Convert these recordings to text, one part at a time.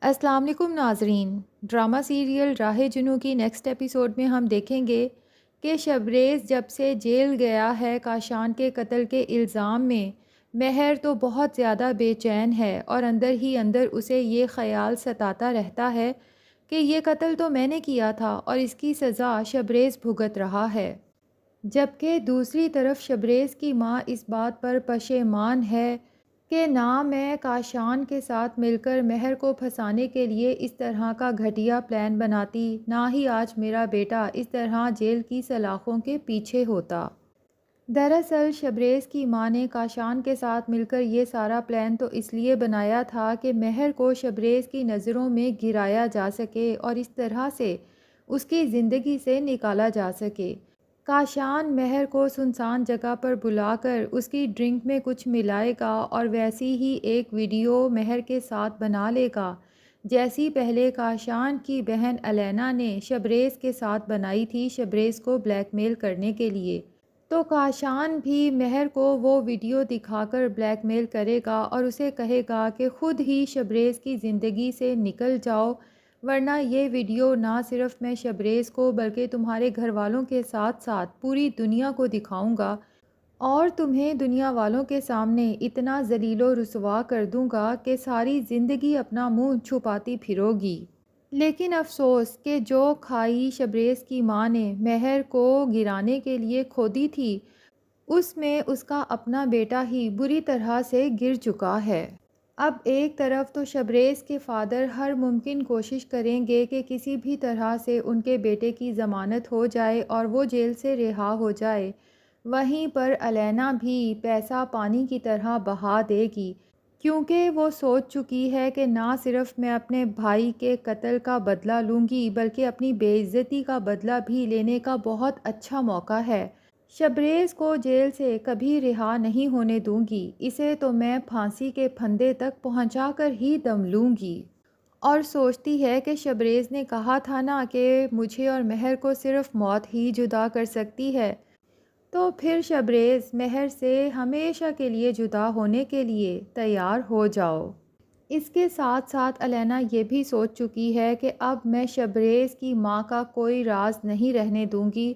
السلام علیکم ناظرین، ڈرامہ سیریل راہ جنوں کی نیکسٹ ایپیسوڈ میں ہم دیکھیں گے کہ شبریز جب سے جیل گیا ہے کاشان کے قتل کے الزام میں، مہر تو بہت زیادہ بے چین ہے اور اندر ہی اندر اسے یہ خیال ستاتا رہتا ہے کہ یہ قتل تو میں نے کیا تھا اور اس کی سزا شبریز بھگت رہا ہے۔ جبکہ دوسری طرف شبریز کی ماں اس بات پر پشیمان ہے کہ نہ میں کاشان کے ساتھ مل کر مہر کو پھنسانے کے لیے اس طرح کا گھٹیا پلان بناتی، نہ ہی آج میرا بیٹا اس طرح جیل کی سلاخوں کے پیچھے ہوتا۔ دراصل شبریز کی ماں نے کاشان کے ساتھ مل کر یہ سارا پلان تو اس لیے بنایا تھا کہ مہر کو شبریز کی نظروں میں گرایا جا سکے اور اس طرح سے اس کی زندگی سے نکالا جا سکے۔ کاشان مہر کو سنسان جگہ پر بلا کر اس کی ڈرنک میں کچھ ملائے گا اور ویسی ہی ایک ویڈیو مہر کے ساتھ بنا لے گا جیسی پہلے کاشان کی بہن الینا نے شبریز کے ساتھ بنائی تھی شبریز کو بلیک میل کرنے کے لیے۔ تو کاشان بھی مہر کو وہ ویڈیو دکھا کر بلیک میل کرے گا اور اسے کہے گا کہ خود ہی شبریز کی زندگی سے نکل جاؤ، ورنہ یہ ویڈیو نہ صرف میں شبریز کو بلکہ تمہارے گھر والوں کے ساتھ ساتھ پوری دنیا کو دکھاؤں گا اور تمہیں دنیا والوں کے سامنے اتنا ذلیل و رسوا کر دوں گا کہ ساری زندگی اپنا منہ چھپاتی پھرو گی۔ لیکن افسوس کہ جو کھائی شبریز کی ماں نے مہر کو گرانے کے لیے کھودی تھی، اس میں اس کا اپنا بیٹا ہی بری طرح سے گر چکا ہے۔ اب ایک طرف تو شبریز کے فادر ہر ممکن کوشش کریں گے کہ کسی بھی طرح سے ان کے بیٹے کی ضمانت ہو جائے اور وہ جیل سے رہا ہو جائے، وہیں پر الینا بھی پیسہ پانی کی طرح بہا دے گی، کیونکہ وہ سوچ چکی ہے کہ نہ صرف میں اپنے بھائی کے قتل کا بدلہ لوں گی بلکہ اپنی بے عزتی کا بدلہ بھی لینے کا بہت اچھا موقع ہے۔ شبریز کو جیل سے کبھی رہا نہیں ہونے دوں گی، اسے تو میں پھانسی کے پھندے تک پہنچا کر ہی دم لوں گی۔ اور سوچتی ہے کہ شبریز نے کہا تھا نا کہ مجھے اور مہر کو صرف موت ہی جدا کر سکتی ہے، تو پھر شبریز مہر سے ہمیشہ کے لیے جدا ہونے کے لیے تیار ہو جاؤ۔ اس کے ساتھ ساتھ الینا یہ بھی سوچ چکی ہے کہ اب میں شبریز کی ماں کا کوئی راز نہیں رہنے دوں گی،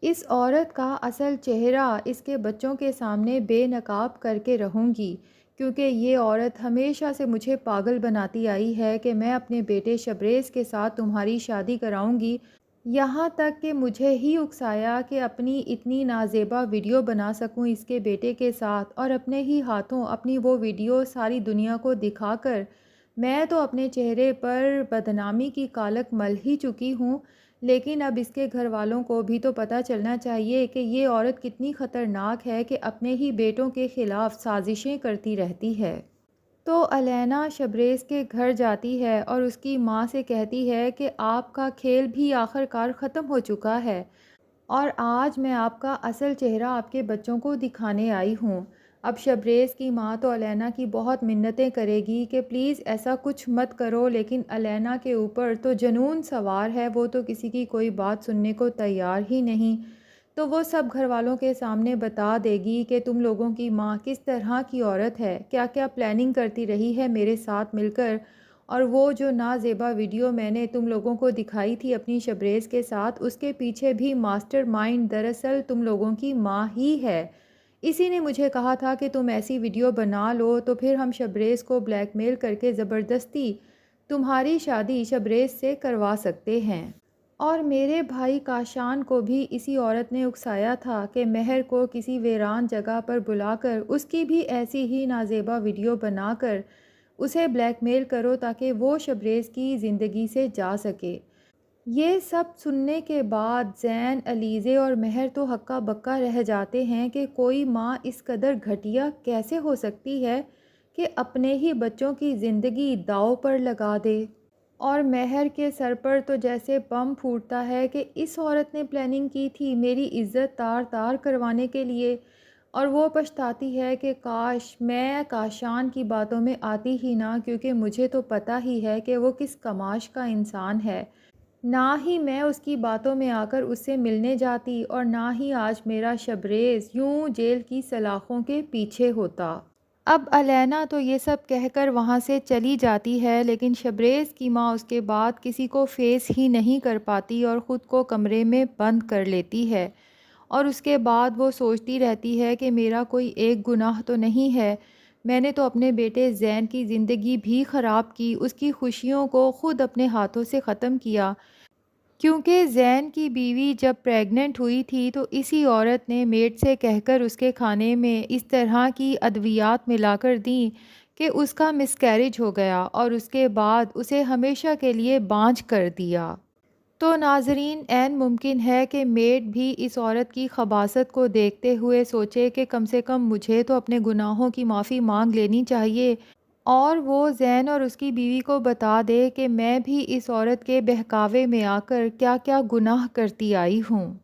اس عورت کا اصل چہرہ اس کے بچوں کے سامنے بے نقاب کر کے رہوں گی، کیونکہ یہ عورت ہمیشہ سے مجھے پاگل بناتی آئی ہے کہ میں اپنے بیٹے شبریز کے ساتھ تمہاری شادی کراؤں گی، یہاں تک کہ مجھے ہی اکسایا کہ اپنی اتنی نازیبا ویڈیو بنا سکوں اس کے بیٹے کے ساتھ اور اپنے ہی ہاتھوں اپنی وہ ویڈیو ساری دنیا کو دکھا کر میں تو اپنے چہرے پر بدنامی کی کالک مل ہی چکی ہوں، لیکن اب اس کے گھر والوں کو بھی تو پتہ چلنا چاہیے کہ یہ عورت کتنی خطرناک ہے کہ اپنے ہی بیٹوں کے خلاف سازشیں کرتی رہتی ہے۔ تو الینا شبریز کے گھر جاتی ہے اور اس کی ماں سے کہتی ہے کہ آپ کا کھیل بھی آخر کار ختم ہو چکا ہے اور آج میں آپ کا اصل چہرہ آپ کے بچوں کو دکھانے آئی ہوں۔ اب شبریز کی ماں تو الینا کی بہت منتیں کرے گی کہ پلیز ایسا کچھ مت کرو، لیکن الینا کے اوپر تو جنون سوار ہے، وہ تو کسی کی کوئی بات سننے کو تیار ہی نہیں۔ تو وہ سب گھر والوں کے سامنے بتا دے گی کہ تم لوگوں کی ماں کس طرح کی عورت ہے، کیا کیا پلاننگ کرتی رہی ہے میرے ساتھ مل کر، اور وہ جو نازیبا ویڈیو میں نے تم لوگوں کو دکھائی تھی اپنی شبریز کے ساتھ، اس کے پیچھے بھی ماسٹر مائنڈ دراصل تم لوگوں کی ماں ہی ہے۔ اسی نے مجھے کہا تھا کہ تم ایسی ویڈیو بنا لو تو پھر ہم شبریز کو بلیک میل کر کے زبردستی تمہاری شادی شبریز سے کروا سکتے ہیں۔ اور میرے بھائی کاشان کو بھی اسی عورت نے اکسایا تھا کہ مہر کو کسی ویران جگہ پر بلا کر اس کی بھی ایسی ہی نازیبا ویڈیو بنا کر اسے بلیک میل کرو تاکہ وہ شبریز کی زندگی سے جا سکے۔ یہ سب سننے کے بعد زین، علیزے اور مہر تو ہکا بکا رہ جاتے ہیں کہ کوئی ماں اس قدر گھٹیا کیسے ہو سکتی ہے کہ اپنے ہی بچوں کی زندگی داؤ پر لگا دے۔ اور مہر کے سر پر تو جیسے بم پھوٹتا ہے کہ اس عورت نے پلاننگ کی تھی میری عزت تار تار کروانے کے لیے، اور وہ پچھتاتی ہے کہ کاش میں کاشان کی باتوں میں آتی ہی نہ، کیونکہ مجھے تو پتہ ہی ہے کہ وہ کس کماش کا انسان ہے، نہ ہی میں اس کی باتوں میں آ کر اس سے ملنے جاتی اور نہ ہی آج میرا شبریز یوں جیل کی سلاخوں کے پیچھے ہوتا۔ اب الینا تو یہ سب کہہ کر وہاں سے چلی جاتی ہے، لیکن شبریز کی ماں اس کے بعد کسی کو فیس ہی نہیں کر پاتی اور خود کو کمرے میں بند کر لیتی ہے، اور اس کے بعد وہ سوچتی رہتی ہے کہ میرا کوئی ایک گناہ تو نہیں ہے، میں نے تو اپنے بیٹے زین کی زندگی بھی خراب کی، اس کی خوشیوں کو خود اپنے ہاتھوں سے ختم کیا، کیونکہ زین کی بیوی جب پریگننٹ ہوئی تھی تو اسی عورت نے میڈ سے کہہ کر اس کے کھانے میں اس طرح کی ادویات ملا کر دیں کہ اس کا مسکیریج ہو گیا اور اس کے بعد اسے ہمیشہ کے لیے بانجھ کر دیا۔ تو ناظرین، عین ممکن ہے کہ میڈ بھی اس عورت کی خباثت کو دیکھتے ہوئے سوچے کہ کم سے کم مجھے تو اپنے گناہوں کی معافی مانگ لینی چاہیے، اور وہ زین اور اس کی بیوی کو بتا دے کہ میں بھی اس عورت کے بہکاوے میں آ کر کیا کیا گناہ کرتی آئی ہوں۔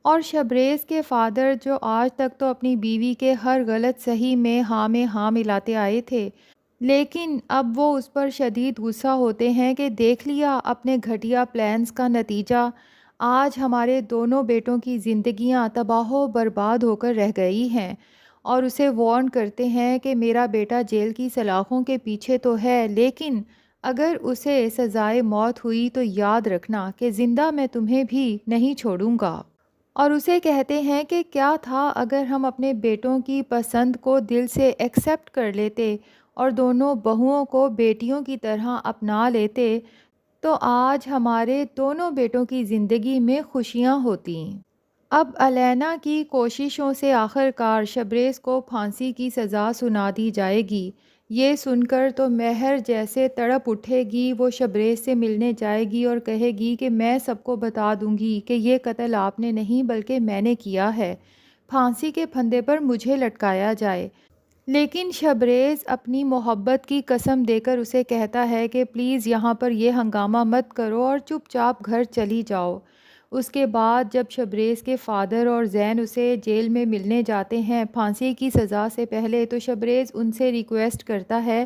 اور شبریز کے فادر جو آج تک تو اپنی بیوی کے ہر غلط صحیح میں ہاں ملاتے آئے تھے، لیکن اب وہ اس پر شدید غصہ ہوتے ہیں کہ دیکھ لیا اپنے گھٹیا پلانز کا نتیجہ، آج ہمارے دونوں بیٹوں کی زندگیاں تباہ و برباد ہو کر رہ گئی ہیں، اور اسے وارن کرتے ہیں کہ میرا بیٹا جیل کی سلاخوں کے پیچھے تو ہے، لیکن اگر اسے سزائے موت ہوئی تو یاد رکھنا کہ زندہ میں تمہیں بھی نہیں چھوڑوں گا۔ اور اسے کہتے ہیں کہ کیا تھا اگر ہم اپنے بیٹوں کی پسند کو دل سے ایکسیپٹ کر لیتے اور دونوں بہوؤں کو بیٹیوں کی طرح اپنا لیتے، تو آج ہمارے دونوں بیٹوں کی زندگی میں خوشیاں ہوتیں۔ اب الینا کی کوششوں سے آخر کار شبریز کو پھانسی کی سزا سنا دی جائے گی۔ یہ سن کر تو مہر جیسے تڑپ اٹھے گی، وہ شبریز سے ملنے جائے گی اور کہے گی کہ میں سب کو بتا دوں گی کہ یہ قتل آپ نے نہیں بلکہ میں نے کیا ہے، پھانسی کے پھندے پر مجھے لٹکایا جائے۔ لیکن شبریز اپنی محبت کی قسم دے کر اسے کہتا ہے کہ پلیز یہاں پر یہ ہنگامہ مت کرو اور چپ چاپ گھر چلی جاؤ۔ اس کے بعد جب شبریز کے فادر اور زین اسے جیل میں ملنے جاتے ہیں پھانسی کی سزا سے پہلے، تو شبریز ان سے ریکویسٹ کرتا ہے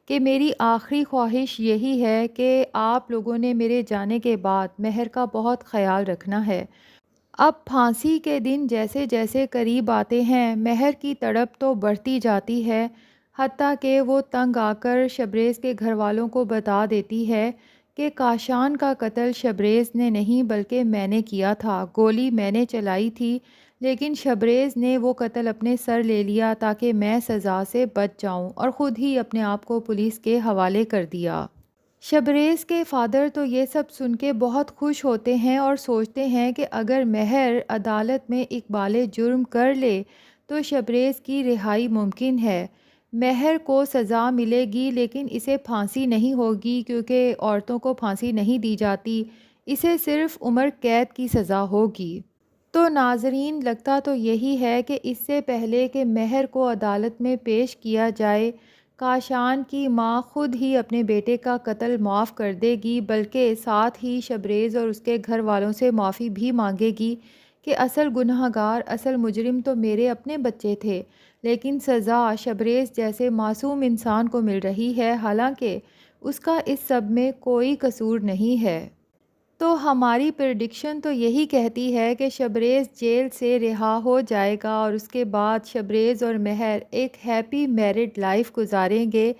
کہ میری آخری خواہش یہی ہے کہ آپ لوگوں نے میرے جانے کے بعد مہر کا بہت خیال رکھنا ہے۔ اب پھانسی کے دن جیسے جیسے قریب آتے ہیں مہر کی تڑپ تو بڑھتی جاتی ہے، حتیٰ کہ وہ تنگ آ کر شبریز کے گھر والوں کو بتا دیتی ہے کہ کاشان کا قتل شبریز نے نہیں بلکہ میں نے کیا تھا، گولی میں نے چلائی تھی، لیکن شبریز نے وہ قتل اپنے سر لے لیا تاکہ میں سزا سے بچ جاؤں، اور خود ہی اپنے آپ کو پولیس کے حوالے کر دیا۔ شبریز کے فادر تو یہ سب سن کے بہت خوش ہوتے ہیں اور سوچتے ہیں کہ اگر مہر عدالت میں اقبال جرم کر لے تو شبریز کی رہائی ممکن ہے۔ مہر کو سزا ملے گی لیکن اسے پھانسی نہیں ہوگی، کیونکہ عورتوں کو پھانسی نہیں دی جاتی، اسے صرف عمر قید کی سزا ہوگی۔ تو ناظرین، لگتا تو یہی ہے کہ اس سے پہلے کہ مہر کو عدالت میں پیش کیا جائے، کاشان کی ماں خود ہی اپنے بیٹے کا قتل معاف کر دے گی، بلکہ ساتھ ہی شبریز اور اس کے گھر والوں سے معافی بھی مانگے گی کہ اصل گناہ گار، اصل مجرم تو میرے اپنے بچے تھے، لیکن سزا شبریز جیسے معصوم انسان کو مل رہی ہے، حالانکہ اس کا اس سب میں کوئی قصور نہیں ہے۔ تو ہماری پریڈکشن تو یہی کہتی ہے کہ شبریز جیل سے رہا ہو جائے گا اور اس کے بعد شبریز اور مہر ایک ہیپی میرڈ لائف گزاریں گے۔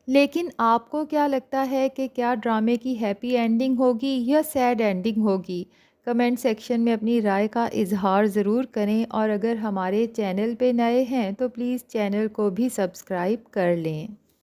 لیکن آپ کو کیا لگتا ہے کہ کیا ڈرامے کی ہیپی اینڈنگ ہوگی یا سیڈ اینڈنگ ہوگی؟ کمنٹ سیکشن میں اپنی رائے کا اظہار ضرور کریں، اور اگر ہمارے چینل پہ نئے ہیں تو پلیز چینل کو بھی سبسکرائب کر لیں۔